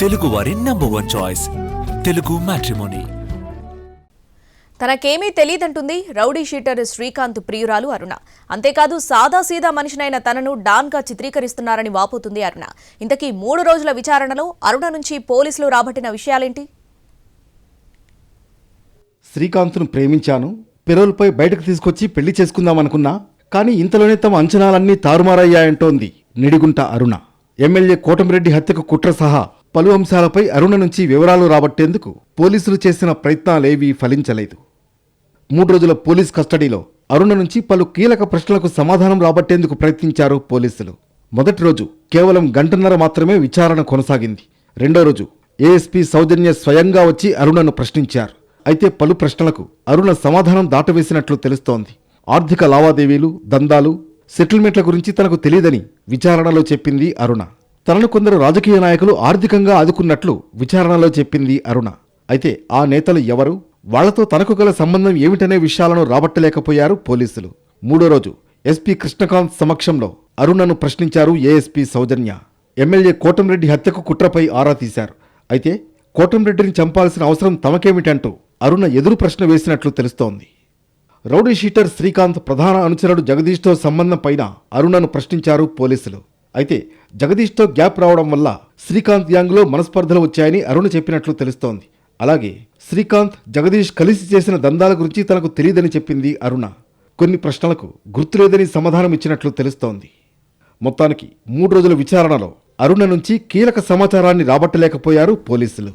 తెలుగువారి number 1 choice Telugu matrimony. తనకేమీ తెలియదంటుంది rowdy sheeter Srikanth ప్రియురాలు అరుణ. అంతేకాదు సాదాసీదా మనిషినైన తనను డాన్గా చిత్రీకరిస్తున్నారని వాపోతుంది అరుణ. ఇంతకీ 3 రోజుల విచారణలో అరుణ నుంచి పోలీసులు రాబట్టిన విషయాలేంటి? శ్రీకాంత్ను ప్రేమించాను, పెరోల్పై బయటకు తీసుకొచ్చి పెళ్లి చేసుకుందామనుకున్నా, కానీ ఇంతలోనే తమ అంచనాలన్నీ తారుమారయ్యాయంటోంది నిడిగుంట అరుణ. ఎమ్మెల్యే కోటమిరెడ్డి హత్యకు కుట్ర సహా పలు అంశాలపై అరుణ నుంచి వివరాలు రాబట్టేందుకు పోలీసులు చేసిన ప్రయత్నాలేవీ ఫలించలేదు. 3 రోజుల పోలీస్ కస్టడీలో అరుణ నుంచి పలు కీలక ప్రశ్నలకు సమాధానం రాబట్టేందుకు ప్రయత్నించారు పోలీసులు. మొదటి రోజు కేవలం గంటన్నర మాత్రమే విచారణ కొనసాగింది. రెండో రోజు ఏఎస్పీ సౌజన్య స్వయంగా వచ్చి అరుణను ప్రశ్నించారు. అయితే పలు ప్రశ్నలకు అరుణ సమాధానం దాటవేసినట్లు తెలుస్తోంది. ఆర్థిక లావాదేవీలు, దందాలు, సెటిల్మెంట్ల గురించి తనకు తెలియదని విచారణలో చెప్పింది అరుణ. తనను కొందరు రాజకీయ నాయకులు ఆర్థికంగా ఆదుకున్నట్లు విచారణలో చెప్పింది అరుణ. అయితే ఆ నేతలు ఎవరు, వాళ్లతో తనకు గల సంబంధం ఏమిటనే విషయాలను రాబట్టలేకపోయారు పోలీసులు. 3వ రోజు ఎస్పీ కృష్ణకాంత్ సమక్షంలో అరుణను ప్రశ్నించారు ఏఎస్పీ సౌజన్య. ఎమ్మెల్యే కోటమిరెడ్డి హత్యకు కుట్రపై ఆరా తీశారు. అయితే కోటమిరెడ్డిని చంపాల్సిన అవసరం తమకేమిటంటూ అరుణ ఎదురు ప్రశ్న వేసినట్లు తెలుస్తోంది. రౌడీ షీటర్ శ్రీకాంత్ ప్రధాన అనుచరుడు జగదీష్తో సంబంధం పైన అరుణను ప్రశ్నించారు పోలీసులు. అయితే జగదీష్తో గ్యాప్ రావడం వల్ల శ్రీకాంత్ యాంగ్లో మనస్పర్ధలు వచ్చాయని అరుణ చెప్పినట్లు తెలుస్తోంది. అలాగే శ్రీకాంత్, జగదీష్ కలిసి చేసిన దందాల గురించి తనకు తెలియదని చెప్పింది అరుణ. కొన్ని ప్రశ్నలకు గుర్తులేదని సమాధానం ఇచ్చినట్లు తెలుస్తోంది. మొత్తానికి 3 రోజుల విచారణలో అరుణ నుంచి కీలక సమాచారాన్ని రాబట్టలేకపోయారు పోలీసులు.